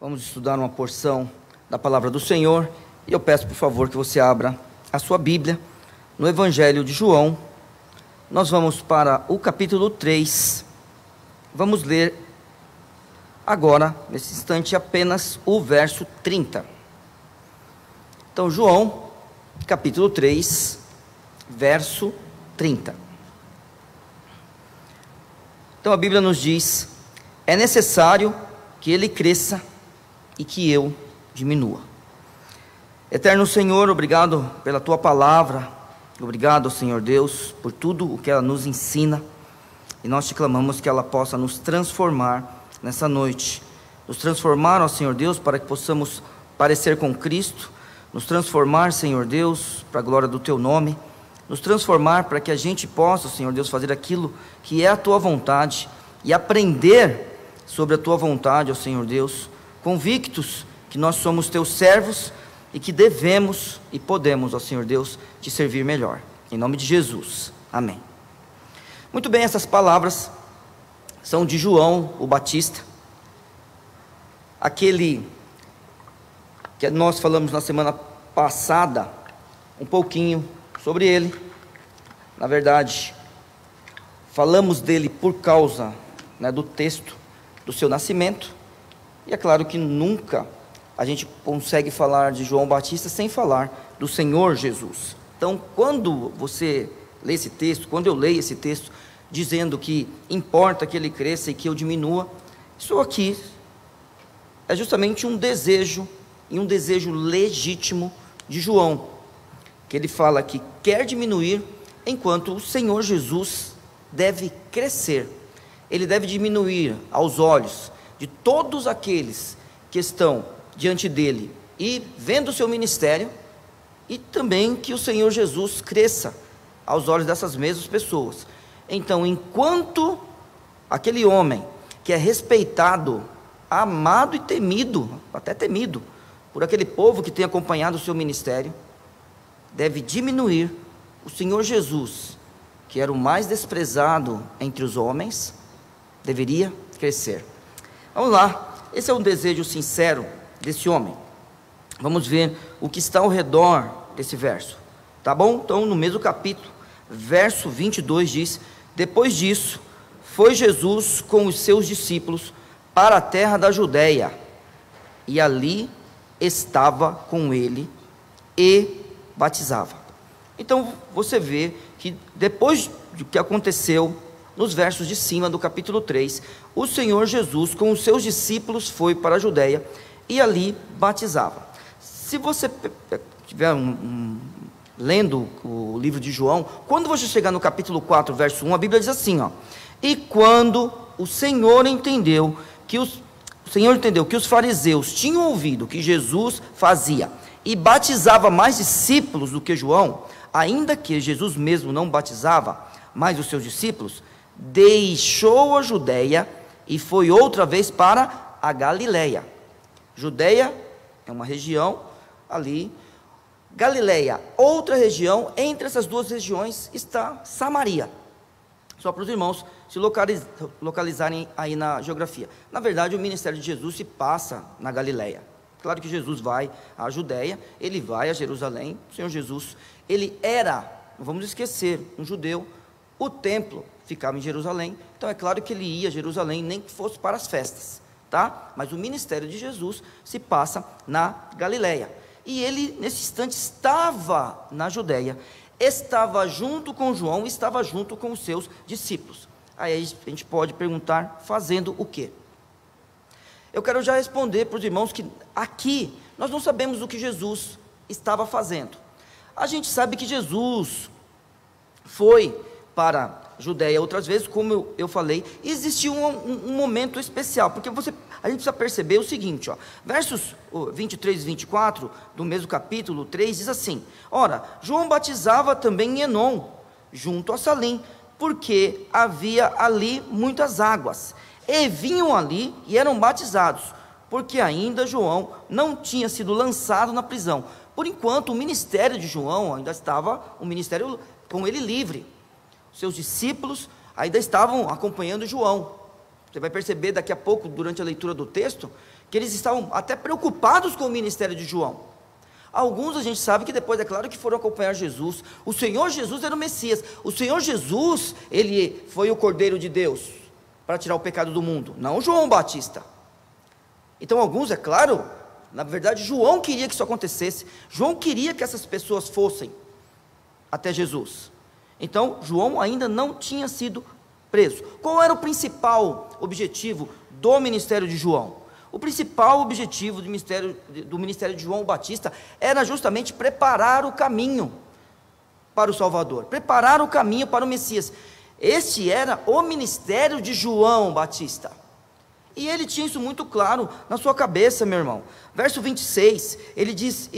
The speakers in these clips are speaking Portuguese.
Vamos estudar uma porção da palavra do Senhor, e eu peço por favor que você abra a sua Bíblia no Evangelho de João. Nós vamos para o capítulo 3, vamos ler agora, nesse instante, apenas o verso 30. Então, João, capítulo 3, verso 30. Então a Bíblia nos diz: é necessário que ele cresça e que eu diminua. Eterno Senhor, obrigado pela tua palavra, obrigado, Senhor Deus, por tudo o que ela nos ensina, e nós te clamamos que ela possa nos transformar nessa noite, nos transformar, ó Senhor Deus, para que possamos parecer com Cristo, nos transformar, Senhor Deus, para a glória do teu nome, nos transformar para que a gente possa, Senhor Deus, fazer aquilo que é a tua vontade e aprender sobre a tua vontade, ó Senhor Deus, convictos que nós somos teus servos e que devemos e podemos, ó Senhor Deus, te servir melhor. Em nome de Jesus, amém. Muito bem, essas palavras são de João o Batista, aquele que nós falamos na semana passada um pouquinho sobre ele. Na verdade, falamos dele por causa, do texto do seu nascimento. E é claro que nunca a gente consegue falar de João Batista sem falar do Senhor Jesus. Então, quando você lê esse texto, quando eu leio esse texto, dizendo que importa que ele cresça e que eu diminua, isso aqui é justamente um desejo, e um desejo legítimo de João, que ele fala que quer diminuir, enquanto o Senhor Jesus deve crescer. Ele deve diminuir aos olhos de todos aqueles que estão diante dele e vendo o seu ministério, e também que o Senhor Jesus cresça aos olhos dessas mesmas pessoas. Então, enquanto aquele homem que é respeitado, amado e temido, até temido, por aquele povo que tem acompanhado o seu ministério, deve diminuir, o Senhor Jesus, que era o mais desprezado entre os homens, deveria crescer. Vamos lá, esse é um desejo sincero desse homem. Vamos ver o que está ao redor desse verso, tá bom? Então, no mesmo capítulo, verso 22 diz: depois disso, foi Jesus com os seus discípulos para a terra da Judeia, e ali estava com ele e batizava. Então você vê que depois do que aconteceu nos versos de cima do capítulo 3, o Senhor Jesus com os seus discípulos foi para a Judeia e ali batizava. Se você estiver lendo o livro de João, quando você chegar no capítulo 4, verso 1, a Bíblia diz assim, e quando o Senhor entendeu que os fariseus tinham ouvido que Jesus fazia e batizava mais discípulos do que João, ainda que Jesus mesmo não batizava mais os seus discípulos, deixou a Judeia e foi outra vez para a Galileia. Judeia é uma região ali, Galileia, outra região. Entre essas duas regiões está Samaria. Só para os irmãos se localizarem aí na geografia. Na verdade, o ministério de Jesus se passa na Galileia. Claro que Jesus vai à Judeia, ele vai a Jerusalém. O Senhor Jesus, ele era, não vamos esquecer, um judeu. O templo ficava em Jerusalém, então é claro que ele ia a Jerusalém, nem que fosse para as festas, tá? Mas o ministério de Jesus se passa na Galileia. E ele, nesse instante, estava na Judeia, estava junto com João, estava junto com os seus discípulos. Aí a gente pode perguntar, fazendo o quê? Eu quero já responder para os irmãos que aqui nós não sabemos o que Jesus estava fazendo. A gente sabe que Jesus foi para a Judeia outras vezes, como eu falei, e existiu um momento especial, porque a gente precisa perceber o seguinte, versos 23 e 24 do mesmo capítulo 3 diz assim: ora, João batizava também em Enom, junto a Salim, porque havia ali muitas águas, e vinham ali e eram batizados, porque ainda João não tinha sido lançado na prisão. Por enquanto, o ministério de João ainda estava, o ministério com ele livre. Seus discípulos ainda estavam acompanhando João. Você vai perceber daqui a pouco, durante a leitura do texto, que eles estavam até preocupados com o ministério de João. Alguns a gente sabe que depois, é claro, que foram acompanhar Jesus. O Senhor Jesus era o Messias. O Senhor Jesus, ele foi o Cordeiro de Deus para tirar o pecado do mundo, não João Batista. Então alguns, é claro, na verdade João queria que isso acontecesse. João queria que essas pessoas fossem até Jesus. Então João ainda não tinha sido preso. Qual era o principal objetivo do ministério de João? O principal objetivo do ministério de João Batista era justamente preparar o caminho para o Salvador, preparar o caminho para o Messias. Este era o ministério de João Batista, e ele tinha isso muito claro na sua cabeça, meu irmão. Verso 26, ele diz,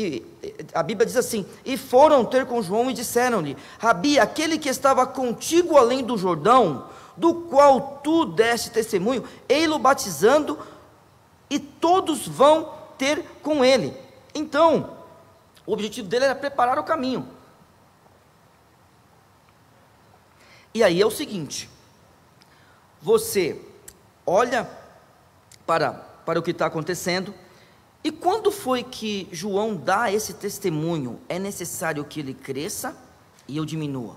a Bíblia diz assim: e foram ter com João e disseram-lhe: Rabi, aquele que estava contigo além do Jordão, do qual tu deste testemunho, ei-lo batizando, e todos vão ter com ele. Então, o objetivo dele era preparar o caminho. E aí é o seguinte: você olha para o que está acontecendo, e quando foi que João dá esse testemunho? É necessário que ele cresça e eu diminua.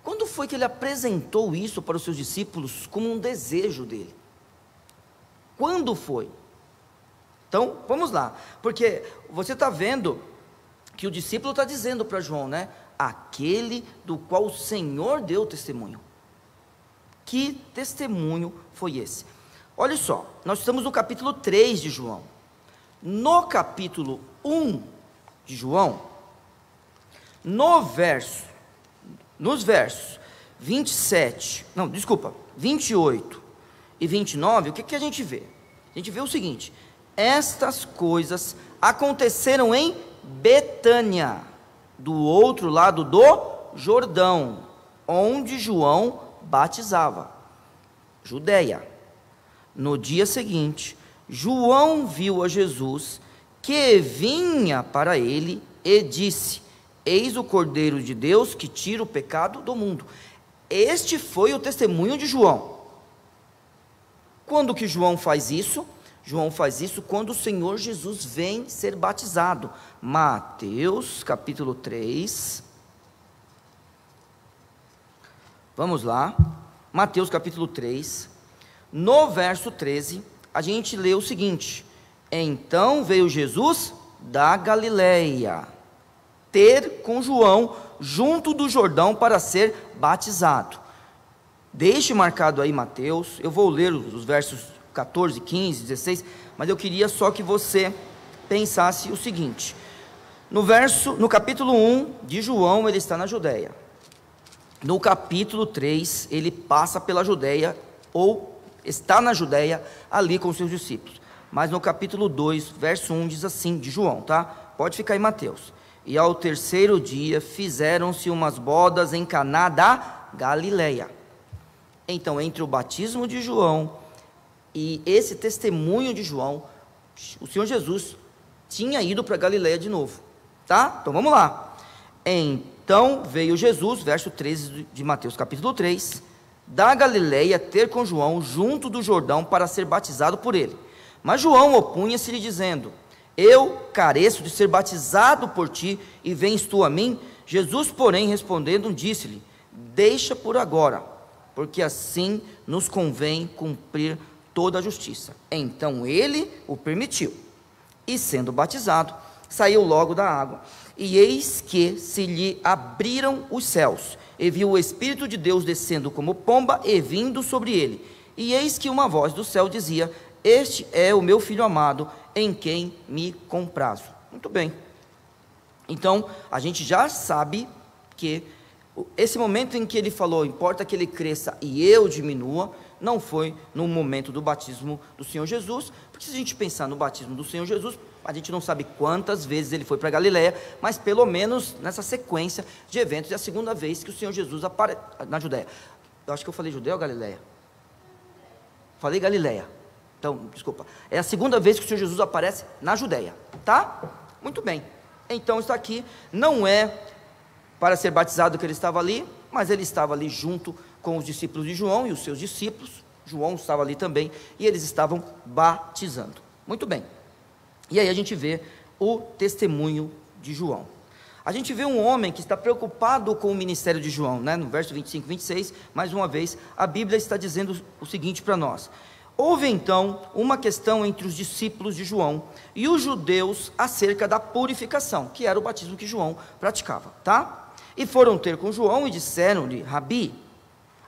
Quando foi que ele apresentou isso para os seus discípulos como um desejo dele? Quando foi? Então, vamos lá, porque você está vendo que o discípulo está dizendo para João, né? Aquele do qual o Senhor deu testemunho. Que testemunho foi esse? Olha só, nós estamos no capítulo 3 de João. No capítulo 1 de João, nos versos 28 e 29, o que a gente vê? A gente vê o seguinte: estas coisas aconteceram em Betânia, do outro lado do Jordão, onde João batizava, Judeia. No dia seguinte, João viu a Jesus, que vinha para ele, e disse: eis o Cordeiro de Deus, que tira o pecado do mundo. Este foi o testemunho de João. Quando que João faz isso? João faz isso quando o Senhor Jesus vem ser batizado. Mateus capítulo 3. Vamos lá. Mateus capítulo 3. No verso 13, a gente lê o seguinte: então veio Jesus da Galileia ter com João junto do Jordão para ser batizado. Deixe marcado aí Mateus, eu vou ler os versos 14, 15, 16, mas eu queria só que você pensasse o seguinte: no capítulo 1 de João, ele está na Judeia. No capítulo 3, ele passa pela Judeia, ou está na Judeia, ali com seus discípulos. Mas no capítulo 2, verso 1, diz assim, de João, tá? Pode ficar em Mateus. E ao terceiro dia, fizeram-se umas bodas em Caná da Galileia. Então, entre o batismo de João e esse testemunho de João, o Senhor Jesus tinha ido para Galileia de novo, tá? Então vamos lá. Então veio Jesus, verso 13 de Mateus capítulo 3, da Galileia ter com João junto do Jordão para ser batizado por ele. Mas João opunha-se lhe dizendo: eu careço de ser batizado por ti, e vens tu a mim? Jesus, porém, respondendo, disse-lhe: deixa por agora, porque assim nos convém cumprir toda a justiça. Então ele o permitiu, e sendo batizado, saiu logo da água, e eis que se lhe abriram os céus, e viu o Espírito de Deus descendo como pomba e vindo sobre ele, e eis que uma voz do céu dizia: este é o meu Filho amado, em quem me comprazo. Muito bem, então a gente já sabe que esse momento em que ele falou: importa que ele cresça e eu diminua, não foi no momento do batismo do Senhor Jesus, porque se a gente pensar no batismo do Senhor Jesus, a gente não sabe quantas vezes ele foi para Galileia, mas pelo menos nessa sequência de eventos, é a segunda vez que o Senhor Jesus aparece na Judeia. Eu acho que eu falei Judeia ou Galileia? Falei Galileia, então, desculpa. É a segunda vez que o Senhor Jesus aparece na Judeia, tá? Muito bem, então isso aqui não é para ser batizado que ele estava ali, mas ele estava ali junto com os discípulos de João e os seus discípulos, João estava ali também, e eles estavam batizando. Muito bem. E aí a gente vê o testemunho de João. A gente vê um homem que está preocupado com o ministério de João, né? No verso 25 e 26, mais uma vez, a Bíblia está dizendo o seguinte para nós: houve então uma questão entre os discípulos de João e os judeus acerca da purificação, que era o batismo que João praticava, tá? E foram ter com João e disseram-lhe: Rabi,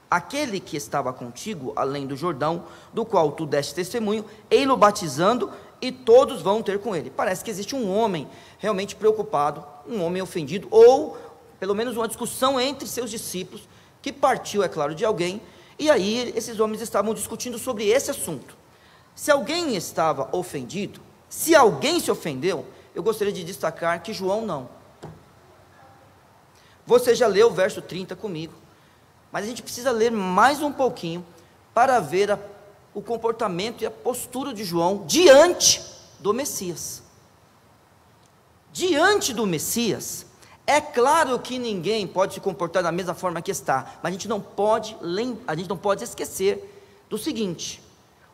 aquele que estava contigo além do Jordão, do qual tu deste testemunho, ei-lo batizando, e todos vão ter com ele. Parece que existe um homem realmente preocupado, um homem ofendido, ou pelo menos uma discussão entre seus discípulos, que partiu, é claro, de alguém, e aí esses homens estavam discutindo sobre esse assunto. Se alguém estava ofendido, se alguém se ofendeu, eu gostaria de destacar que João não. Você já leu o verso 30 comigo, mas a gente precisa ler mais um pouquinho para ver o comportamento e a postura de João diante do Messias. Diante do Messias, é claro que ninguém pode se comportar da mesma forma que está, mas a gente não pode esquecer do seguinte: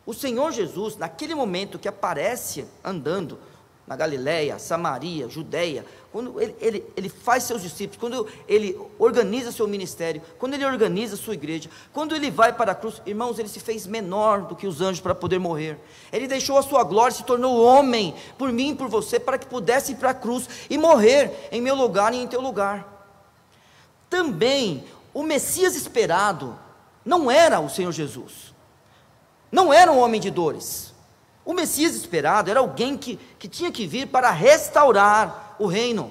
o Senhor Jesus, naquele momento que aparece andando na Galileia, Samaria, Judeia, quando ele faz seus discípulos, quando ele organiza seu ministério, quando ele organiza sua igreja, quando ele vai para a cruz, irmãos, ele se fez menor do que os anjos para poder morrer. Ele deixou a sua glória, se tornou homem, por mim e por você, para que pudesse ir para a cruz e morrer em meu lugar e em teu lugar. Também, o Messias esperado não era o Senhor Jesus, não era um homem de dores. O Messias esperado era alguém que tinha que vir para restaurar o reino.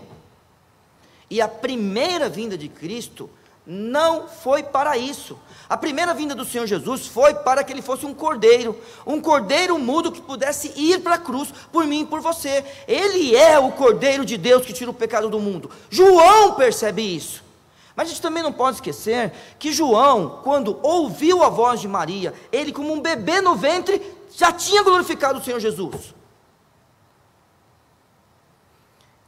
E a primeira vinda de Cristo não foi para isso. A primeira vinda do Senhor Jesus foi para que ele fosse um cordeiro mudo que pudesse ir para a cruz por mim e por você. Ele é o cordeiro de Deus que tira o pecado do mundo. João percebe isso. Mas a gente também não pode esquecer que João, quando ouviu a voz de Maria, ele como um bebê no ventre, já tinha glorificado o Senhor Jesus.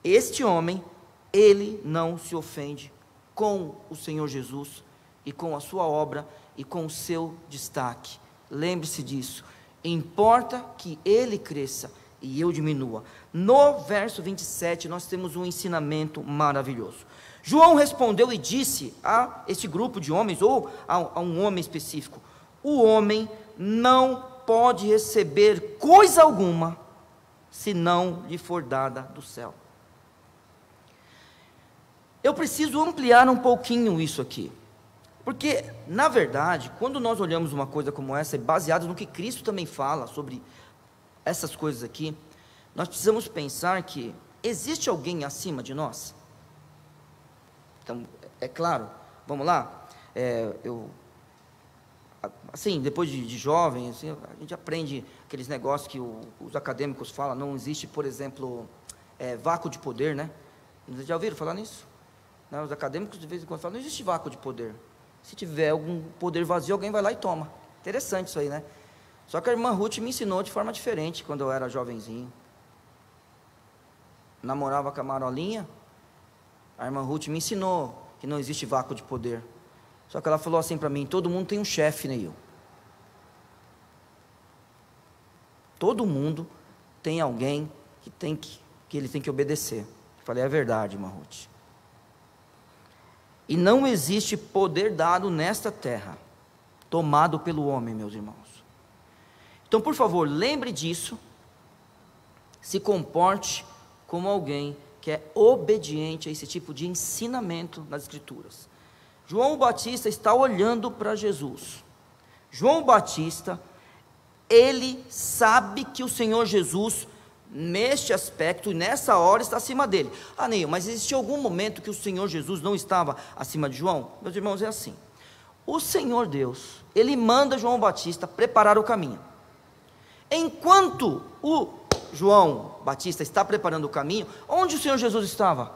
Este homem, ele não se ofende com o Senhor Jesus, e com a sua obra, e com o seu destaque. Lembre-se disso, importa que ele cresça, e eu diminua. No verso 27, nós temos um ensinamento maravilhoso. João respondeu e disse a esse grupo de homens, ou a um homem específico: o homem não pode receber coisa alguma, se não lhe for dada do céu. Eu preciso ampliar um pouquinho isso aqui, porque, na verdade, quando nós olhamos uma coisa como essa, baseado no que Cristo também fala sobre essas coisas aqui, nós precisamos pensar que existe alguém acima de nós. Então, é claro, vamos lá, assim, depois de jovem, assim, a gente aprende aqueles negócios que os acadêmicos falam. Não existe, por exemplo, vácuo de poder, né? Vocês já ouviram falar nisso? Não, os acadêmicos de vez em quando falam: não existe vácuo de poder. Se tiver algum poder vazio, alguém vai lá e toma. Interessante isso aí, né? Só que a irmã Ruth me ensinou de forma diferente quando eu era jovenzinho. Namorava com a Marolinha, a irmã Ruth me ensinou que não existe vácuo de poder. Só que ela falou assim para mim: todo mundo tem um chefe, Neil. Todo mundo tem alguém que ele tem que obedecer. Eu falei: é verdade, irmã Ruth. E não existe poder dado nesta terra tomado pelo homem, meus irmãos. Então, por favor, lembre disso. Se comporte como alguém que é obediente a esse tipo de ensinamento nas Escrituras. João Batista está olhando para Jesus. João Batista, ele sabe que o Senhor Jesus, neste aspecto e nessa hora, está acima dele. Ah, Neil, mas existiu algum momento que o Senhor Jesus não estava acima de João? Meus irmãos, é assim: o Senhor Deus, ele manda João Batista preparar o caminho. Enquanto o João Batista está preparando o caminho, onde o Senhor Jesus estava?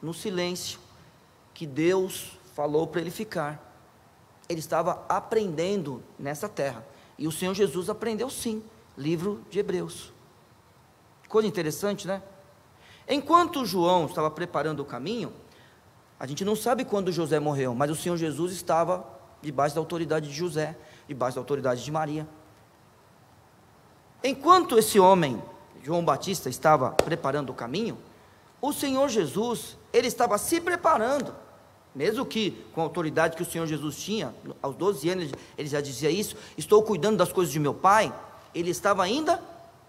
No silêncio que Deus falou para ele ficar. Ele estava aprendendo nessa terra, e o Senhor Jesus aprendeu sim. Livro de Hebreus. Coisa interessante, né? Enquanto João estava preparando o caminho, a gente não sabe quando José morreu, mas o Senhor Jesus estava debaixo da autoridade de José, debaixo da autoridade de Maria. Enquanto esse homem, João Batista, estava preparando o caminho, o Senhor Jesus, ele estava se preparando, mesmo que com a autoridade que o Senhor Jesus tinha, aos 12 anos ele já dizia isso, estou cuidando das coisas de meu Pai. Ele estava ainda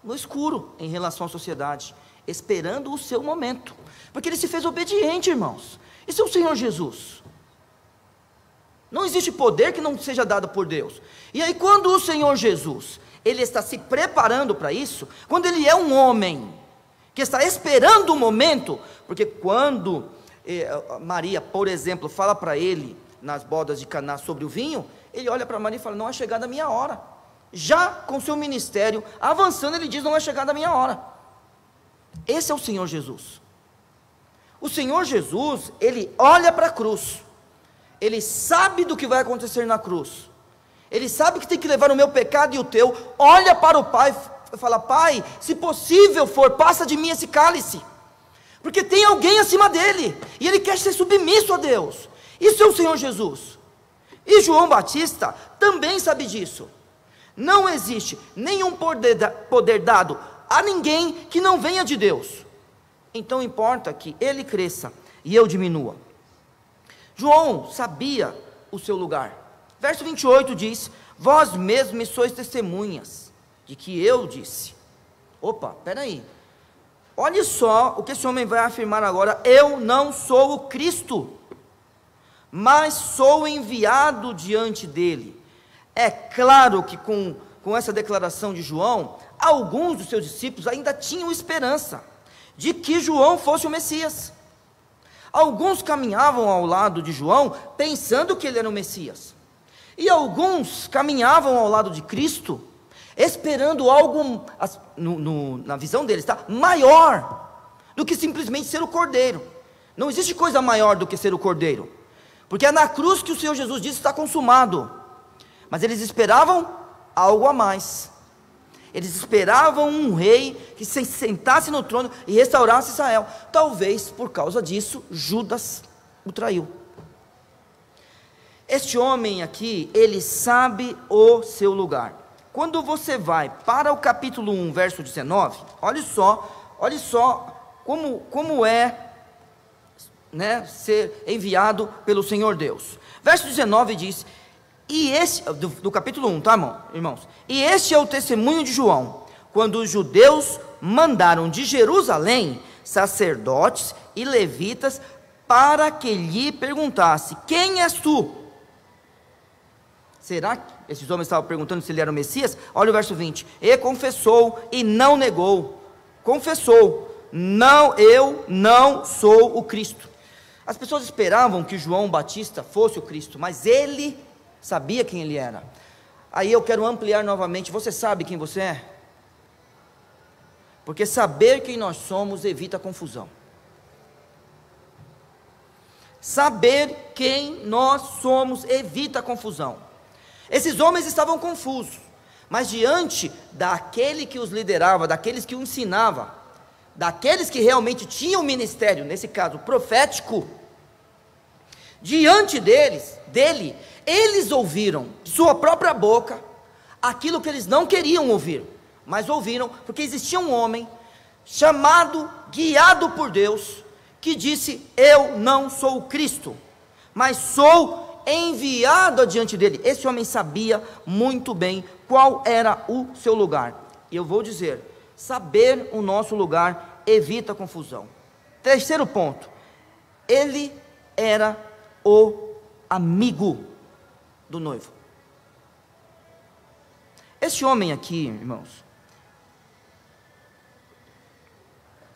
no escuro em relação à sociedade, esperando o seu momento, porque ele se fez obediente, irmãos. Esse é o Senhor Jesus. Não existe poder que não seja dado por Deus. E aí quando o Senhor Jesus, ele está se preparando para isso, quando ele é um homem que está esperando o momento, porque quando Maria, por exemplo, fala para ele nas bodas de Caná sobre o vinho, ele olha para Maria e fala: não é chegada a minha hora. Já com seu ministério avançando, ele diz: não é chegada a minha hora. Esse é o Senhor Jesus. O Senhor Jesus, ele olha para a cruz, ele sabe do que vai acontecer na cruz, ele sabe que tem que levar o meu pecado e o teu, olha para o Pai e fala: Pai, se possível for, passa de mim esse cálice, porque tem alguém acima dele, e ele quer ser submisso a Deus. Isso é o Senhor Jesus. E João Batista também sabe disso. Não existe nenhum poder dado a ninguém que não venha de Deus. Então importa que ele cresça e eu diminua. João sabia o seu lugar. Verso 28 diz: vós mesmos me sois testemunhas de que eu disse. Opa, peraí. Olha só o que esse homem vai afirmar agora: eu não sou o Cristo, mas sou enviado diante dele. É claro que com essa declaração de João, alguns dos seus discípulos ainda tinham esperança de que João fosse o Messias. Alguns caminhavam ao lado de João pensando que ele era o Messias, e alguns caminhavam ao lado de Cristo esperando algo, na visão deles, tá? Maior do que simplesmente ser o Cordeiro. Não existe coisa maior do que ser o Cordeiro, porque é na cruz que o Senhor Jesus disse: está consumado. Mas eles esperavam algo a mais. Eles esperavam um rei que se sentasse no trono e restaurasse Israel. Talvez por causa disso Judas o traiu. Este homem aqui, ele sabe o seu lugar. Quando você vai para o capítulo 1, verso 19, olha só como é, né, ser enviado pelo Senhor Deus. Verso 19 diz: e esse, do capítulo 1, tá, irmãos? E este é o testemunho de João, quando os judeus mandaram de Jerusalém sacerdotes e levitas para que lhe perguntasse: quem és tu? Será que esses homens estavam perguntando se ele era o Messias? Olha o verso 20: e confessou e não negou. Confessou: não, eu não sou o Cristo. As pessoas esperavam que João Batista fosse o Cristo, mas ele sabia quem ele era. Aí eu quero ampliar novamente: você sabe quem você é? Porque saber quem nós somos evita confusão. Saber quem nós somos evita confusão. Esses homens estavam confusos, mas diante daquele que os liderava, daqueles que os ensinava, daqueles que realmente tinham o ministério, nesse caso profético, diante dele, eles ouviram de sua própria boca aquilo que eles não queriam ouvir, mas ouviram porque existia um homem chamado, guiado por Deus, que disse: eu não sou o Cristo, mas sou enviado adiante dele. Esse homem sabia muito bem qual era o seu lugar. E eu vou dizer: saber o nosso lugar evita confusão. Terceiro ponto: ele era o amigo do noivo. Este homem aqui, irmãos,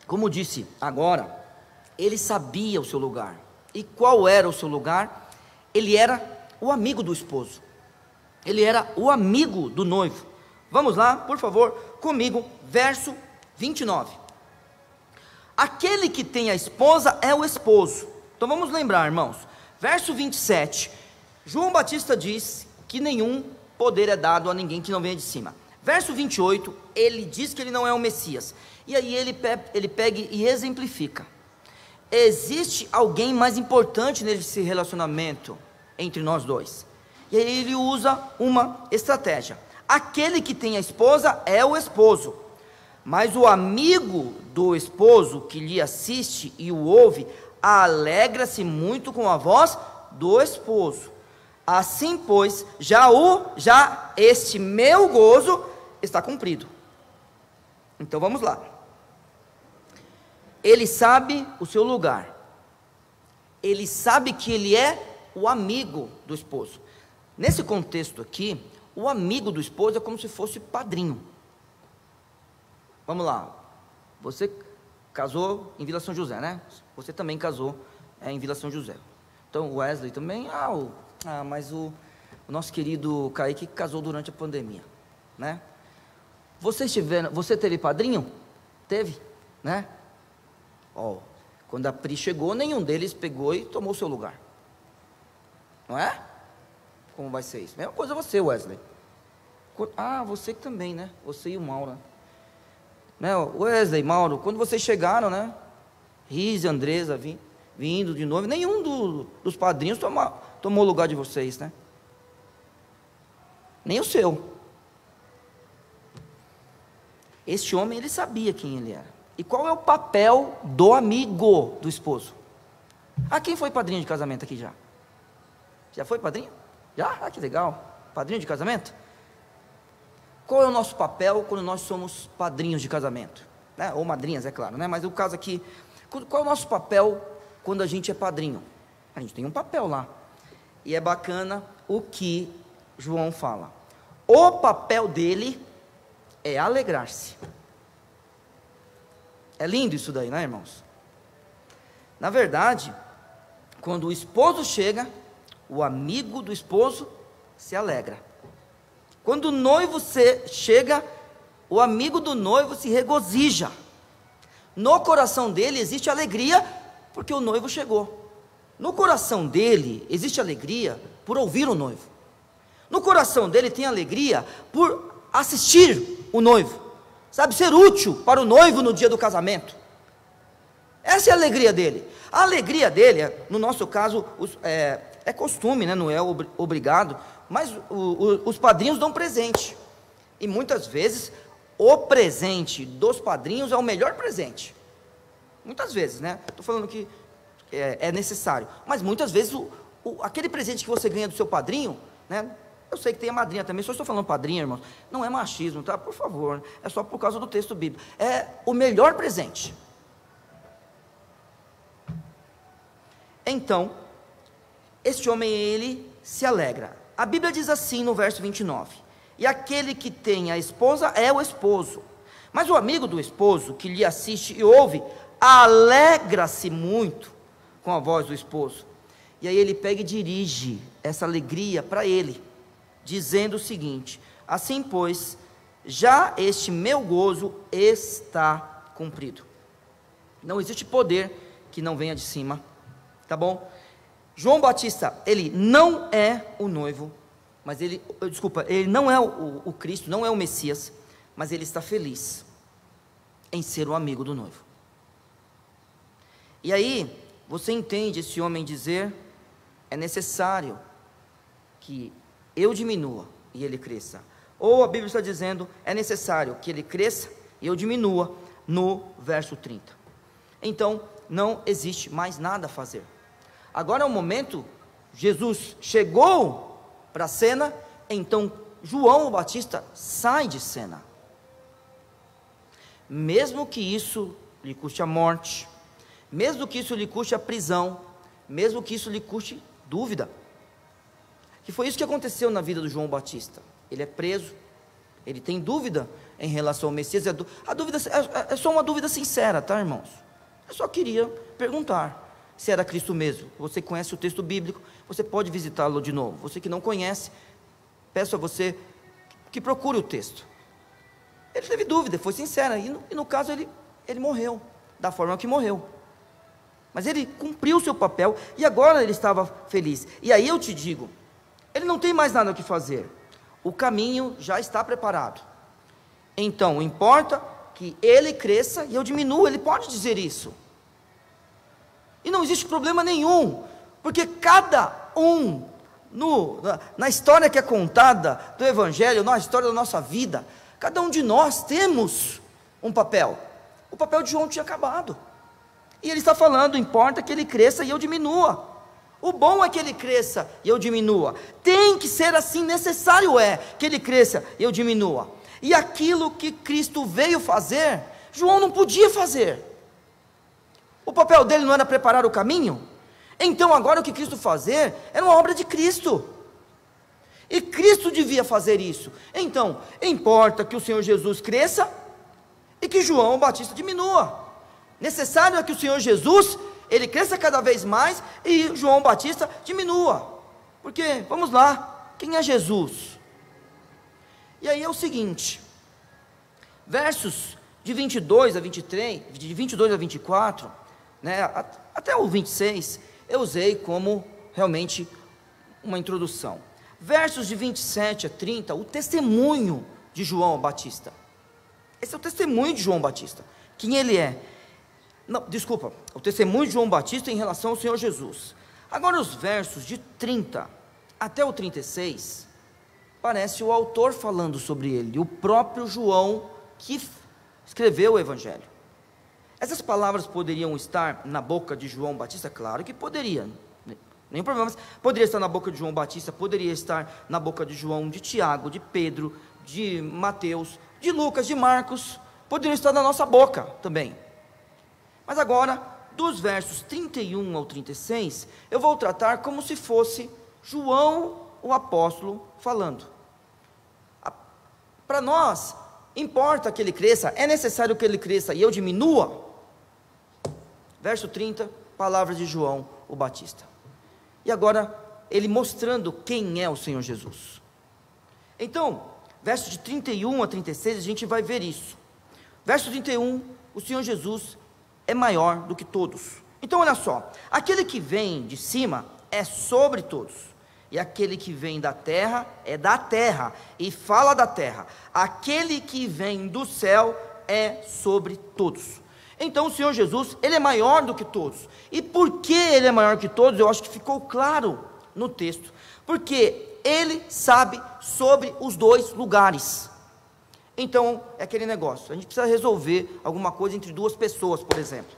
como disse agora, ele sabia o seu lugar. E qual era o seu lugar? Ele era o amigo do esposo. Ele era o amigo do noivo. Vamos lá, por favor, comigo, verso 29. Aquele que tem a esposa é o esposo. Então vamos lembrar, irmãos. Verso 27. João Batista diz que nenhum poder é dado a ninguém que não venha de cima. Verso 28, ele diz que ele não é o Messias. E aí ele pega e exemplifica. Existe alguém mais importante nesse relacionamento entre nós dois. E aí ele usa uma estratégia. Aquele que tem a esposa é o esposo, mas o amigo do esposo que lhe assiste e o ouve, alegra-se muito com a voz do esposo. Assim, pois, já este meu gozo está cumprido. Então vamos lá. Ele sabe o seu lugar. Ele sabe que ele é o amigo do esposo. Nesse contexto aqui, o amigo do esposo é como se fosse padrinho. Vamos lá. Você casou em Vila São José, né? Você também casou em Vila São José. Então, o Wesley também. Mas o nosso querido Kaique casou durante a pandemia, né? Você teve padrinho? Teve, né? Quando a Pri chegou, nenhum deles pegou e tomou o seu lugar. Não é? Como vai ser isso? Mesma coisa você, Wesley. Você também, né? Você e o Mauro. Né? Wesley, Mauro, quando vocês chegaram, né? Riz e Andresa vindo de novo, nenhum dos padrinhos tomou o lugar de vocês, né? Nem o seu. Este homem, ele sabia quem ele era. E qual é o papel do amigo do esposo? Quem foi padrinho de casamento aqui já? Já foi padrinho? Já? Que legal. Padrinho de casamento? Qual é o nosso papel quando nós somos padrinhos de casamento? Né? Ou madrinhas, é claro, né? Mas o caso aqui, qual é o nosso papel quando a gente é padrinho? A gente tem um papel lá. E é bacana o que João fala. O papel dele é alegrar-se. É lindo isso daí, né, irmãos? Na verdade, quando o esposo chega, o amigo do esposo se alegra. Quando o noivo chega, o amigo do noivo se regozija. No coração dele existe alegria, porque o noivo chegou. No coração dele existe alegria por ouvir o noivo. No coração dele tem alegria por assistir o noivo. Sabe, ser útil para o noivo no dia do casamento. Essa é a alegria dele. A alegria dele, no nosso caso, é costume, né? Não é obrigado, mas os padrinhos dão presente. E muitas vezes, o presente dos padrinhos é o melhor presente. Muitas vezes, né? Estou falando que é necessário. Mas muitas vezes, aquele presente que você ganha do seu padrinho, né? Eu sei que tem a madrinha também, só estou falando padrinha, irmãos. Não é machismo, tá? Por favor, é só por causa do texto bíblico. É o melhor presente. Então, este homem, ele se alegra. A Bíblia diz assim no verso 29. E aquele que tem a esposa é o esposo. Mas o amigo do esposo, que lhe assiste e ouve, alegra-se muito com a voz do esposo. E aí ele pega e dirige essa alegria para ele, dizendo o seguinte: assim, pois, já este meu gozo está cumprido. Não existe poder que não venha de cima, tá bom? João Batista, ele não é o noivo, mas ele não é o Cristo, não é o Messias, mas ele está feliz em ser o amigo do noivo. E aí, você entende esse homem dizer: é necessário que eu diminua e ele cresça. Ou a Bíblia está dizendo: é necessário que ele cresça e eu diminua, no verso 30. Então, não existe mais nada a fazer. Agora é o momento, Jesus chegou para a cena, então João Batista sai de cena. Mesmo que isso lhe custe a morte, mesmo que isso lhe custe a prisão, mesmo que isso lhe custe dúvida. Que foi isso que aconteceu na vida do João Batista. Ele é preso, ele tem dúvida em relação ao Messias. A dúvida é só uma dúvida sincera, tá, irmãos? Eu só queria perguntar se era Cristo mesmo. Você conhece o texto bíblico, você pode visitá-lo de novo. Você que não conhece, peço a você que procure o texto. Ele teve dúvida, foi sincera, e no caso ele morreu, da forma que morreu. Mas ele cumpriu o seu papel, e agora ele estava feliz. E aí eu te digo, ele não tem mais nada o que fazer, o caminho já está preparado. Então, importa que ele cresça e eu diminua, ele pode dizer isso. E não existe problema nenhum, porque cada um na história que é contada do Evangelho, na história da nossa vida, cada um de nós temos um papel. O papel de João tinha acabado, e ele está falando: importa que ele cresça e eu diminua. O bom é que ele cresça e eu diminua. Tem que ser assim, necessário é que ele cresça e eu diminua. E aquilo que Cristo veio fazer, João não podia fazer. O papel dele não era preparar o caminho? Então agora o que Cristo fazer era uma obra de Cristo, e Cristo devia fazer isso. Então importa que o Senhor Jesus cresça e que João Batista diminua. Necessário é que o Senhor Jesus, ele cresça cada vez mais e João Batista diminua. Porque, vamos lá, quem é Jesus? E aí é o seguinte, versos de 22 a 23, de 22 a 24, né, até o 26, eu usei como realmente uma introdução. Versos de 27 a 30, o testemunho de João Batista. Esse é o testemunho de João Batista, quem ele é. Não, desculpa, o testemunho de João Batista em relação ao Senhor Jesus. Agora os versos de 30 até o 36, parece o autor falando sobre ele, o próprio João que escreveu o Evangelho. Essas palavras poderiam estar na boca de João Batista? Claro que poderia, nenhum problema. Poderia estar na boca de João Batista, poderia estar na boca de João, de Tiago, de Pedro, de Mateus, de Lucas, de Marcos, poderiam estar na nossa boca também. Mas agora, dos versos 31 ao 36, eu vou tratar como se fosse João, o apóstolo, falando. Para nós, importa que ele cresça, é necessário que ele cresça e eu diminua. Verso 30, palavras de João, o Batista. E agora, ele mostrando quem é o Senhor Jesus. Então, versos de 31 a 36, a gente vai ver isso. Verso 31, o Senhor Jesus é maior do que todos. Então olha só, aquele que vem de cima é sobre todos, e aquele que vem da terra é da terra, e fala da terra. Aquele que vem do céu é sobre todos. Então o Senhor Jesus, ele é maior do que todos. E por que ele é maior que todos? Eu acho que ficou claro no texto, porque ele sabe sobre os dois lugares. Então, é aquele negócio, a gente precisa resolver alguma coisa entre duas pessoas, por exemplo.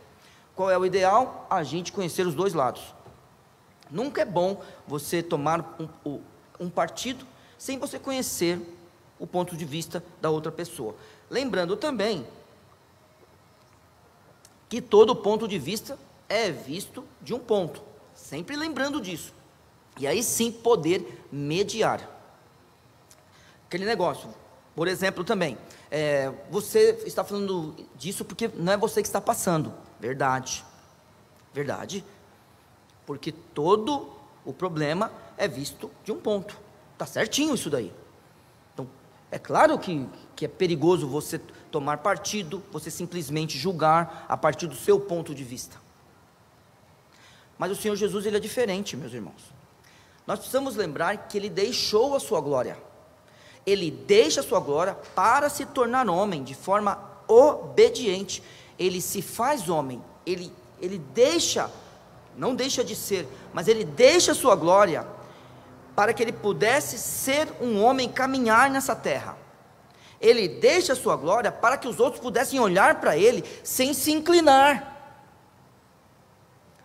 Qual é o ideal? A gente conhecer os dois lados. Nunca é bom você tomar um partido sem você conhecer o ponto de vista da outra pessoa. Lembrando também que todo ponto de vista é visto de um ponto, sempre lembrando disso. E aí sim poder mediar. Aquele negócio. Por exemplo também, você está falando disso porque não é você que está passando. Verdade, verdade, porque todo o problema é visto de um ponto, está certinho isso daí. Então, é claro que é perigoso você tomar partido, você simplesmente julgar a partir do seu ponto de vista. Mas o Senhor Jesus, ele é diferente, meus irmãos. Nós precisamos lembrar que ele deixou a sua glória. Ele deixa a sua glória para se tornar homem, de forma obediente. Ele se faz homem, ele deixa, não deixa de ser, mas ele deixa a sua glória, para que ele pudesse ser um homem, caminhar nessa terra. Ele deixa a sua glória, para que os outros pudessem olhar para ele, sem se inclinar.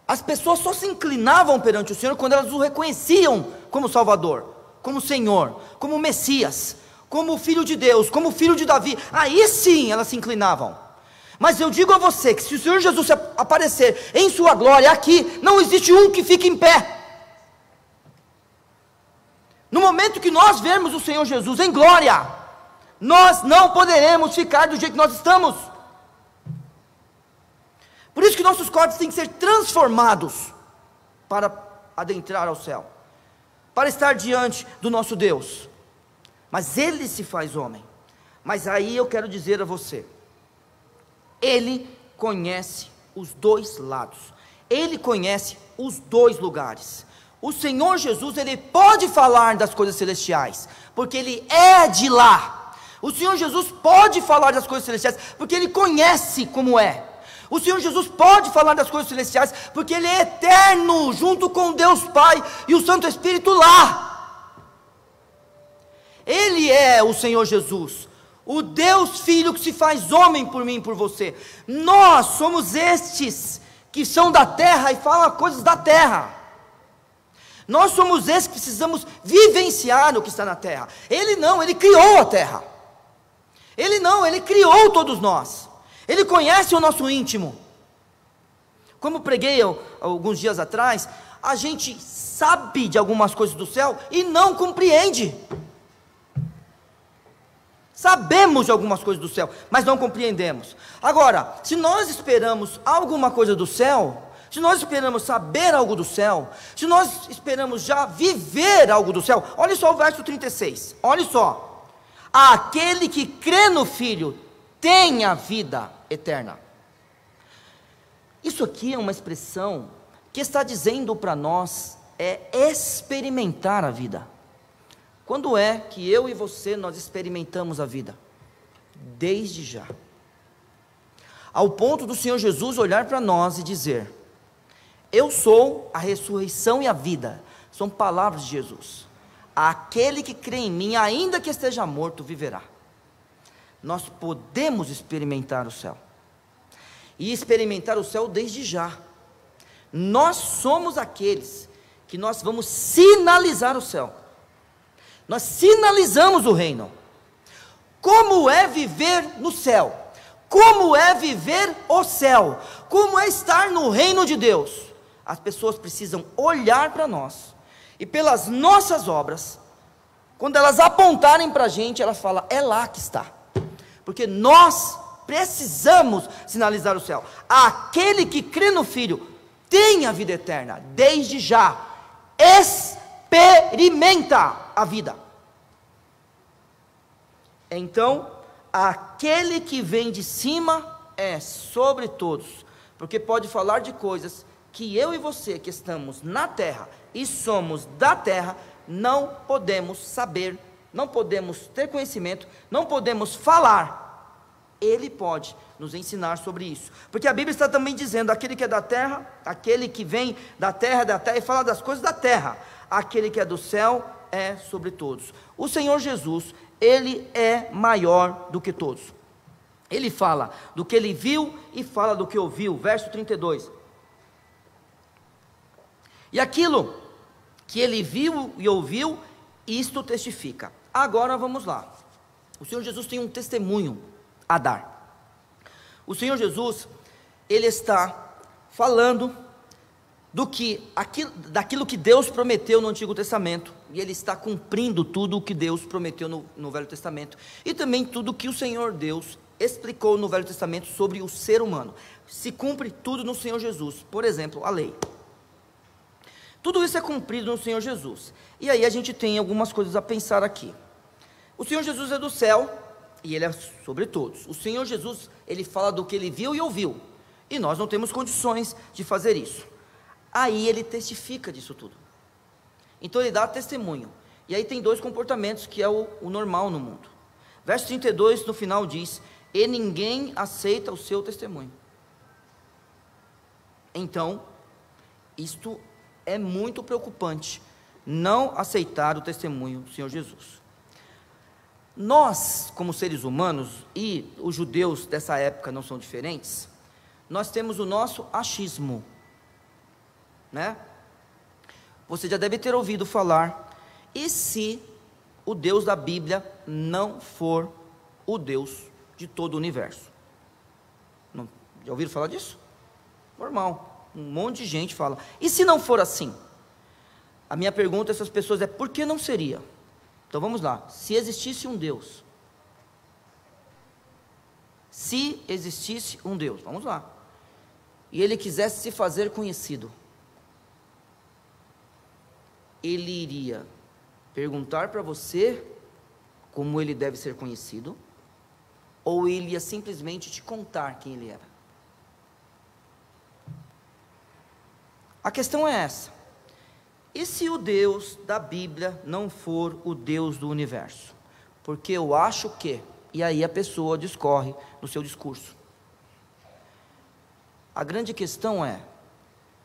As pessoas só se inclinavam perante o Senhor, quando elas o reconheciam como Salvador, como Senhor, como Messias, como Filho de Deus, como Filho de Davi. Aí sim elas se inclinavam. Mas eu digo a você que se o Senhor Jesus aparecer em sua glória aqui, não existe um que fique em pé. No momento que nós vermos o Senhor Jesus em glória, nós não poderemos ficar do jeito que nós estamos. Por isso que nossos corpos têm que ser transformados para adentrar ao céu, para estar diante do nosso Deus. Mas ele se faz homem. Mas aí eu quero dizer a você, ele conhece os dois lados, ele conhece os dois lugares. O Senhor Jesus, ele pode falar das coisas celestiais, porque ele é de lá. O Senhor Jesus pode falar das coisas celestiais, porque ele conhece como é. O Senhor Jesus pode falar das coisas celestiais, porque Ele é eterno, junto com Deus Pai e o Santo Espírito lá. Ele é o Senhor Jesus, o Deus Filho que se faz homem por mim e por você. Nós somos estes que são da terra e falam coisas da terra. Nós somos esses que precisamos vivenciar o que está na terra. Ele não, Ele criou a terra. Ele não, Ele criou todos nós. Ele conhece o nosso íntimo. Como preguei alguns dias atrás, a gente sabe de algumas coisas do céu e não compreende. Sabemos de algumas coisas do céu, mas não compreendemos. Agora, se nós esperamos alguma coisa do céu, se nós esperamos saber algo do céu, se nós esperamos já viver algo do céu, olha só o verso 36, olha só: aquele que crê no Filho tem a vida eterna. Isso aqui é uma expressão que está dizendo para nós experimentar a vida. Quando é que eu e você nós experimentamos a vida? Desde já. Ao ponto do Senhor Jesus olhar para nós e dizer: eu sou a ressurreição e a vida. São palavras de Jesus. Aquele que crê em mim, ainda que esteja morto, viverá. Nós podemos experimentar o céu. E experimentar o céu desde já. Nós somos aqueles que nós vamos sinalizar o céu. Nós sinalizamos o reino. Como é viver no céu? Como é viver o céu? Como é estar no reino de Deus? As pessoas precisam olhar para nós, e pelas nossas obras, quando elas apontarem para a gente, elas falam: é lá que está. Porque nós precisamos sinalizar o céu. Aquele que crê no Filho tem a vida eterna, desde já. Experimenta a vida. Então, aquele que vem de cima é sobre todos, porque pode falar de coisas que eu e você, que estamos na terra e somos da terra, não podemos saber, não podemos ter conhecimento, não podemos falar. Ele pode nos ensinar sobre isso, porque a Bíblia está também dizendo: aquele que é da terra, aquele que vem da terra, e fala das coisas da terra. Aquele que é do céu é sobre todos. O Senhor Jesus, Ele é maior do que todos. Ele fala do que Ele viu e fala do que ouviu. Verso 32. E aquilo que Ele viu e ouviu, isto testifica. Agora vamos lá. O Senhor Jesus tem um testemunho a dar. O Senhor Jesus, Ele está falando daquilo que Deus prometeu no Antigo Testamento, e Ele está cumprindo tudo o que Deus prometeu no Velho Testamento, e também tudo que o Senhor Deus explicou no Velho Testamento sobre o ser humano. Se cumpre tudo no Senhor Jesus. Por exemplo, a lei. Tudo isso é cumprido no Senhor Jesus. E aí a gente tem algumas coisas a pensar aqui. O Senhor Jesus é do céu, e Ele é sobre todos. O Senhor Jesus, Ele fala do que Ele viu e ouviu, e nós não temos condições de fazer isso. Aí Ele testifica disso tudo. Então Ele dá testemunho. E aí tem dois comportamentos que é o normal no mundo. Verso 32 no final diz: e ninguém aceita o seu testemunho. Então, isto é muito preocupante, não aceitar o testemunho do Senhor Jesus. Nós, como seres humanos, e os judeus dessa época não são diferentes, nós temos o nosso achismo, né? Você já deve ter ouvido falar: e se o Deus da Bíblia não for o Deus de todo o universo? Não, já ouviram falar disso? Normal. Um monte de gente fala: e se não for assim? A minha pergunta a essas pessoas é: por que não seria? Então vamos lá. Se existisse um Deus, se existisse um Deus, vamos lá, e Ele quisesse se fazer conhecido, Ele iria perguntar para você como Ele deve ser conhecido, ou Ele ia simplesmente te contar quem Ele era? A questão é essa: e se o Deus da Bíblia não for o Deus do universo? Porque eu acho que, e aí a pessoa discorre no seu discurso. A grande questão é,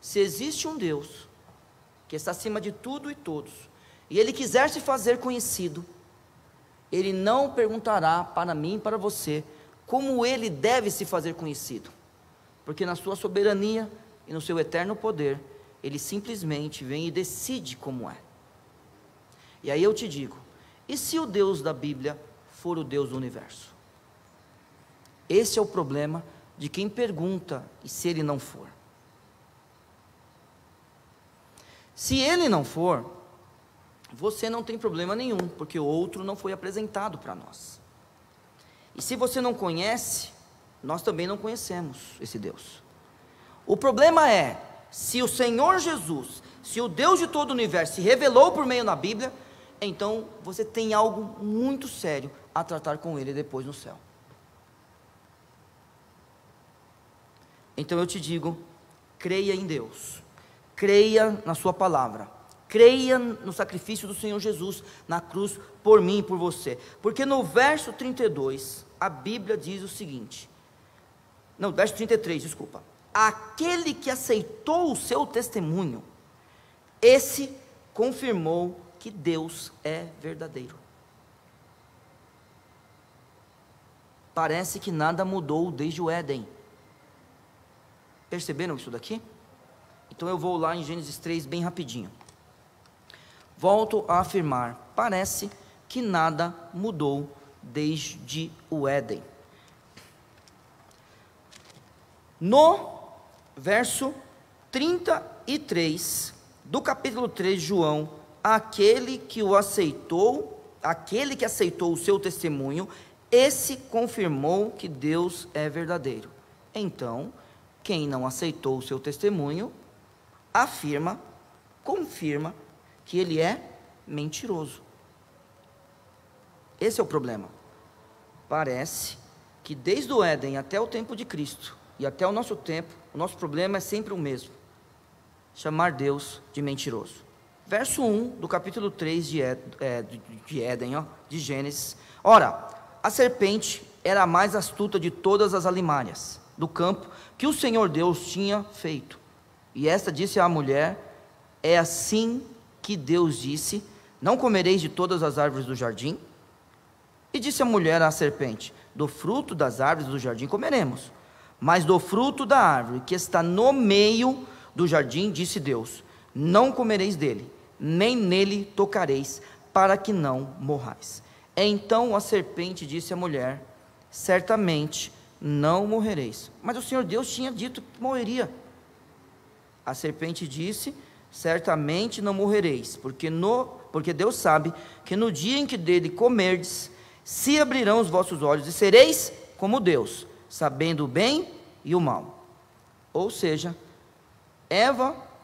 se existe um Deus que está acima de tudo e todos, e Ele quiser se fazer conhecido, Ele não perguntará para mim e para você como Ele deve se fazer conhecido, porque na sua soberania e no seu eterno poder, Ele simplesmente vem e decide como é. E aí eu te digo, e se o Deus da Bíblia for o Deus do universo? Esse é o problema de quem pergunta, e se Ele não for? Se Ele não for, você não tem problema nenhum, porque o outro não foi apresentado para nós. E se você não conhece, nós também não conhecemos esse Deus. O problema é, se o Senhor Jesus, se o Deus de todo o universo se revelou por meio da Bíblia, então você tem algo muito sério a tratar com Ele depois no céu. Então eu te digo, creia em Deus, creia na sua palavra, creia no sacrifício do Senhor Jesus na cruz por mim e por você, porque no verso 32, a Bíblia diz o seguinte, não, verso 33, desculpa, aquele que aceitou o seu testemunho, esse confirmou que Deus é verdadeiro. Parece que nada mudou desde o Éden. Perceberam isso daqui? Então eu vou lá em Gênesis 3 bem rapidinho. Volto a afirmar, parece que nada mudou desde o Éden. No verso 33 do capítulo 3 de João, aquele que aceitou o seu testemunho, esse confirmou que Deus é verdadeiro. Então, quem não aceitou o seu testemunho, confirma que ele é mentiroso. Esse é o problema. Parece que desde o Éden até o tempo de Cristo, e até o nosso tempo, o nosso problema é sempre o mesmo: chamar Deus de mentiroso. Verso 1 do capítulo 3 de Éden, de Gênesis. Ora, a serpente era a mais astuta de todas as alimárias do campo que o Senhor Deus tinha feito. E esta disse à mulher: é assim que Deus disse: não comereis de todas as árvores do jardim? E disse a mulher à serpente: do fruto das árvores do jardim comeremos, mas do fruto da árvore que está no meio do jardim, disse Deus: não comereis dele, nem nele tocareis, para que não morrais. Então a serpente disse à mulher: certamente não morrereis. Mas o Senhor Deus tinha dito que morreria. A serpente disse: certamente não morrereis, porque Deus sabe que no dia em que dele comerdes, se abrirão os vossos olhos e sereis como Deus, sabendo o bem e o mal. Ou seja,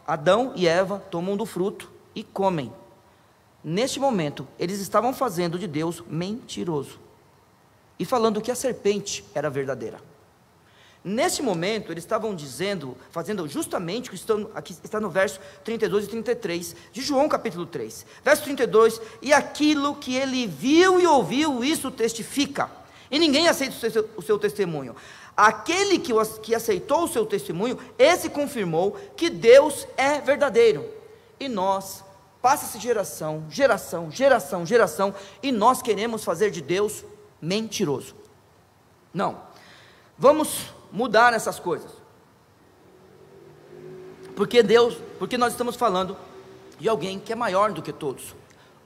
Adão e Eva tomam do fruto e comem. Neste momento, eles estavam fazendo de Deus mentiroso e falando que a serpente era verdadeira. Nesse momento, eles estavam fazendo justamente o que aqui está no verso 32 e 33 de João capítulo 3. Verso 32, e aquilo que ele viu e ouviu, isso testifica, e ninguém aceita o seu testemunho. Aquele que aceitou o seu testemunho, esse confirmou que Deus é verdadeiro. E nós, passa-se geração, e nós queremos fazer de Deus mentiroso. Não, vamos mudar essas coisas, porque nós estamos falando de alguém que é maior do que todos,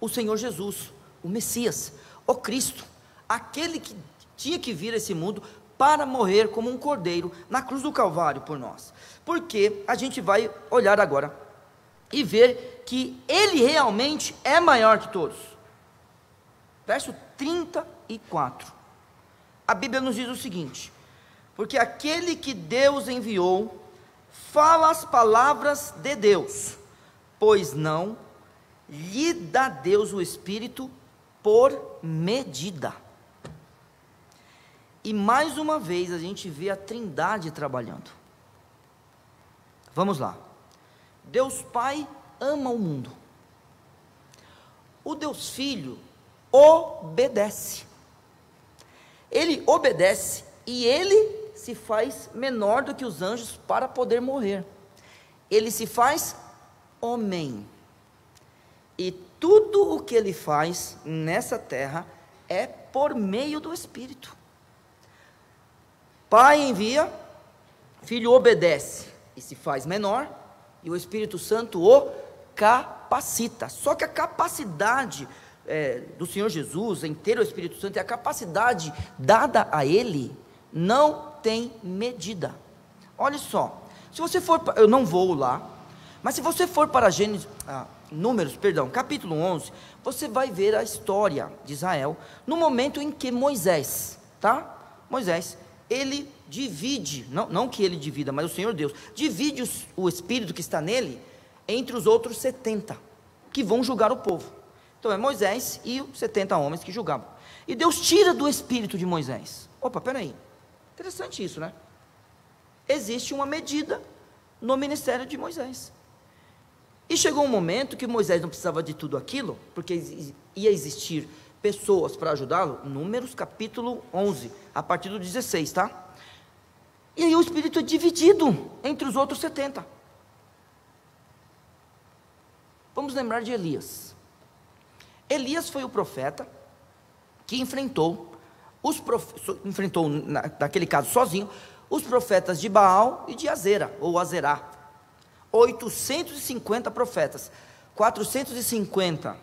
o Senhor Jesus, o Messias, o Cristo, aquele que tinha que vir a esse mundo para morrer como um cordeiro na cruz do Calvário por nós. Porque a gente vai olhar agora e ver que ele realmente é maior que todos. Verso 34, a Bíblia nos diz o seguinte: porque aquele que Deus enviou fala as palavras de Deus, pois não lhe dá Deus o Espírito por medida. E mais uma vez a gente vê a Trindade trabalhando. Vamos lá. Deus Pai ama o mundo. O Deus Filho obedece. Ele obedece e ele se faz menor do que os anjos para poder morrer. Ele se faz homem. E tudo o que ele faz nessa terra é por meio do Espírito. Pai envia, Filho obedece e se faz menor, e o Espírito Santo o capacita. Só que a capacidade do Senhor Jesus em ter o Espírito Santo e a capacidade dada a Ele não tem medida. Olha só, se você for, eu não vou lá, mas se você for para Números, capítulo 11, você vai ver a história de Israel, no momento em que Moisés, ele divide, não que ele divida, mas o Senhor Deus, divide o Espírito que está nele, entre os outros 70, que vão julgar o povo. Então é Moisés e os 70 homens que julgavam, e Deus tira do Espírito de Moisés. Opa, peraí, interessante isso, né? Existe uma medida no ministério de Moisés, e chegou um momento que Moisés não precisava de tudo aquilo, porque ia existir pessoas para ajudá-lo. Números capítulo 11, a partir do 16, tá? E aí o Espírito é dividido entre os outros 70. Vamos lembrar de Elias. Elias foi o profeta que enfrentou naquele caso sozinho, os profetas de Baal e de Azera, ou Azerá. 850 profetas, 450,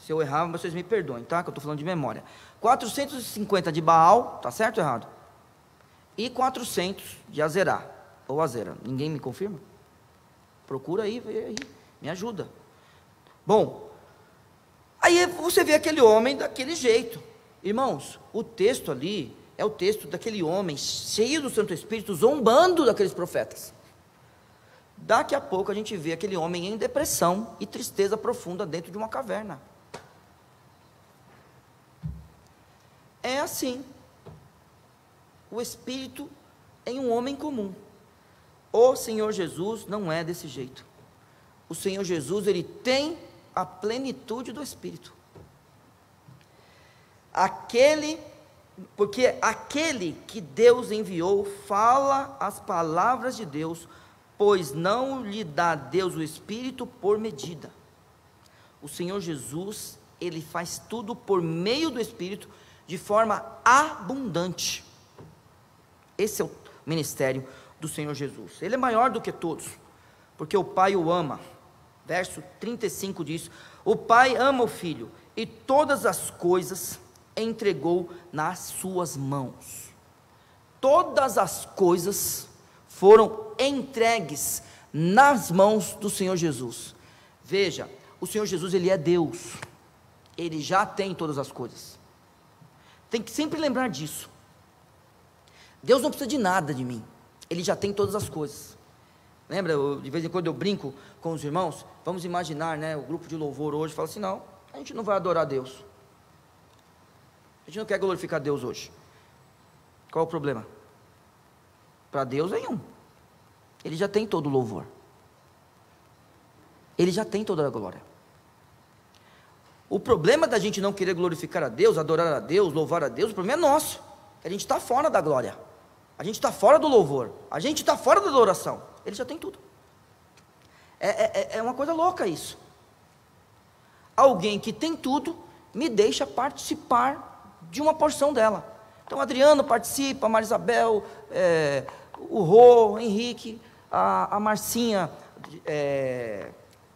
se eu errar, vocês me perdoem, tá? Que eu estou falando de memória. 450 de Baal, tá certo ou errado? E 400 de Azerá, ou Azera. Ninguém me confirma? Procura aí, vê aí, me ajuda. Bom, aí você vê aquele homem daquele jeito. Irmãos, o texto ali é o texto daquele homem cheio do Santo Espírito, zombando daqueles profetas. Daqui a pouco a gente vê aquele homem em depressão e tristeza profunda dentro de uma caverna. É assim, o Espírito em um homem comum. O Senhor Jesus não é desse jeito. O Senhor Jesus, ele tem a plenitude do Espírito. Porque aquele que Deus enviou fala as palavras de Deus, pois não lhe dá Deus o Espírito por medida. O Senhor Jesus, ele faz tudo por meio do Espírito, de forma abundante. Esse é o ministério do Senhor Jesus. Ele é maior do que todos, porque o Pai o ama. Verso 35 diz: o Pai ama o Filho, e todas as coisas entregou nas suas mãos. Todas as coisas foram entregues nas mãos do Senhor Jesus. Veja, o Senhor Jesus, ele é Deus, ele já tem todas as coisas. Tem que sempre lembrar disso. Deus não precisa de nada de mim, ele já tem todas as coisas. Lembra, de vez em quando eu brinco com os irmãos, vamos imaginar, né, o grupo de louvor hoje fala assim: não, a gente não vai adorar Deus, a gente não quer glorificar Deus hoje. Qual é o problema? Para Deus é um, ele já tem todo o louvor, ele já tem toda a glória. O problema da gente não querer glorificar a Deus, adorar a Deus, louvar a Deus, o problema é nosso, a gente está fora da glória, a gente está fora do louvor, a gente está fora da adoração. Ele já tem tudo. É uma coisa louca isso. Alguém que tem tudo me deixa participar de uma porção dela. Então Adriano participa, a Marisabel, o Rô, o Henrique, a Marcinha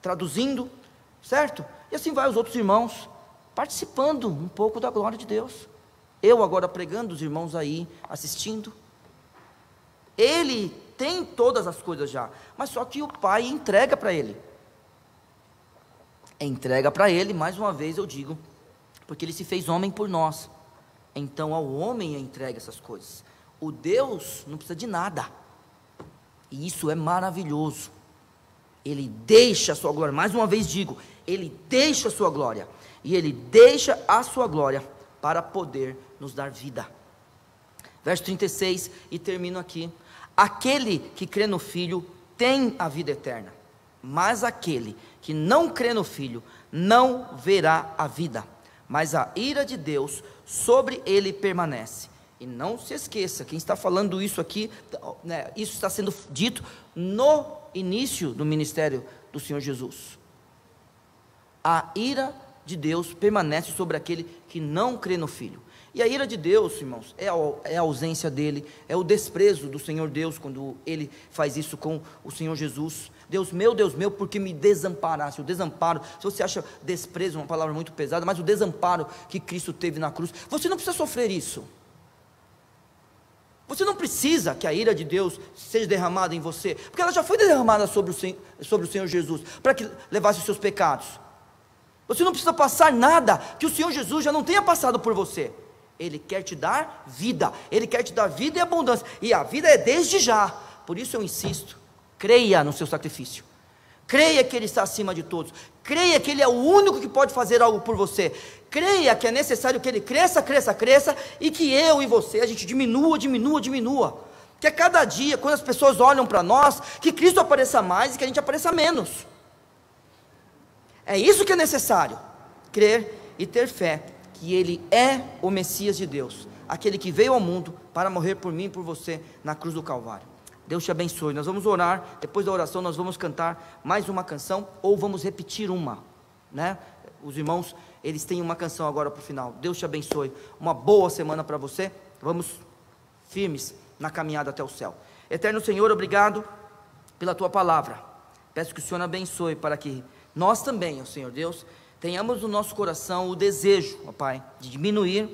traduzindo, certo? E assim vai os outros irmãos, participando um pouco da glória de Deus. Eu agora pregando, os irmãos aí assistindo. Ele tem todas as coisas já, mas só que o Pai entrega para ele. Entrega para ele, mais uma vez eu digo, porque ele se fez homem por nós. Então ao homem é entregue essas coisas. O Deus não precisa de nada, e isso é maravilhoso. Ele deixa a sua glória, mais uma vez digo, ele deixa a sua glória, e ele deixa a sua glória para poder nos dar vida. Verso 36, e termino aqui: aquele que crê no Filho tem a vida eterna, mas aquele que não crê no Filho não verá a vida, mas a ira de Deus sobre ele permanece. E não se esqueça, quem está falando isso aqui, né, isso está sendo dito no início do ministério do Senhor Jesus. A ira de Deus permanece sobre aquele que não crê no Filho. E a ira de Deus, irmãos, é a ausência dele, é o desprezo do Senhor Deus, quando ele faz isso com o Senhor Jesus. Deus meu, por que me desamparaste? O desamparo, se você acha desprezo uma palavra muito pesada, mas o desamparo que Cristo teve na cruz, você não precisa sofrer isso. Você não precisa que a ira de Deus seja derramada em você, porque ela já foi derramada sobre o Senhor Jesus, para que levasse os seus pecados. Você não precisa passar nada que o Senhor Jesus já não tenha passado por você. Ele quer te dar vida, Ele quer te dar vida e abundância, e a vida é desde já. Por isso eu insisto, creia no seu sacrifício, creia que Ele está acima de todos, creia que Ele é o único que pode fazer algo por você, creia que é necessário que Ele cresça, e que eu e você, a gente diminua, que a cada dia, quando as pessoas olham para nós, que Cristo apareça mais e que a gente apareça menos. É isso que é necessário, crer e ter fé, que Ele é o Messias de Deus, aquele que veio ao mundo para morrer por mim e por você na cruz do Calvário. Deus te abençoe. Nós vamos orar, depois da oração nós vamos cantar mais uma canção, ou vamos repetir uma, né? Os irmãos, eles têm uma canção agora para o final. Deus te abençoe, uma boa semana para você, vamos firmes na caminhada até o céu. Eterno Senhor, obrigado pela Tua palavra, peço que o Senhor abençoe, para que nós também, ó Senhor Deus, tenhamos no nosso coração o desejo, ó Pai, de diminuir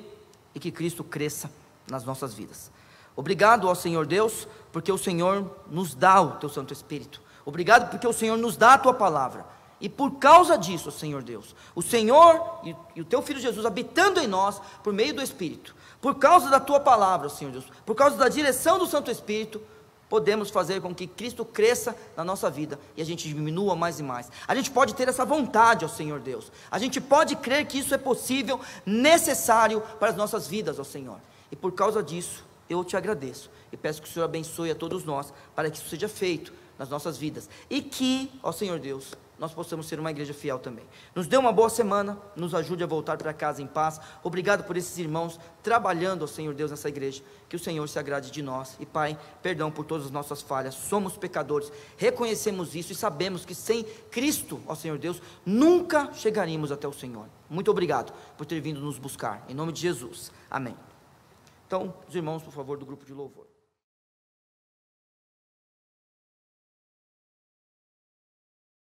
e que Cristo cresça nas nossas vidas. Obrigado, ó Senhor Deus, porque o Senhor nos dá o Teu Santo Espírito. Obrigado porque o Senhor nos dá a Tua palavra. E por causa disso, ó Senhor Deus, o Senhor e o Teu Filho Jesus habitando em nós por meio do Espírito, por causa da Tua palavra, ó Senhor Deus, por causa da direção do Santo Espírito, podemos fazer com que Cristo cresça na nossa vida e a gente diminua mais e mais. A gente pode ter essa vontade, ó Senhor Deus, a gente pode crer que isso é possível, necessário para as nossas vidas, ó Senhor. E por causa disso, eu te agradeço e peço que o Senhor abençoe a todos nós, para que isso seja feito nas nossas vidas, e que, ó Senhor Deus, nós possamos ser uma igreja fiel também. Nos dê uma boa semana, nos ajude a voltar para casa em paz. Obrigado por esses irmãos trabalhando, ó Senhor Deus, nessa igreja. Que o Senhor se agrade de nós. E Pai, perdão por todas as nossas falhas, somos pecadores, reconhecemos isso e sabemos que sem Cristo, ó Senhor Deus, nunca chegaríamos até o Senhor. Muito obrigado por ter vindo nos buscar, em nome de Jesus, amém. Então, os irmãos, por favor, do grupo de louvor.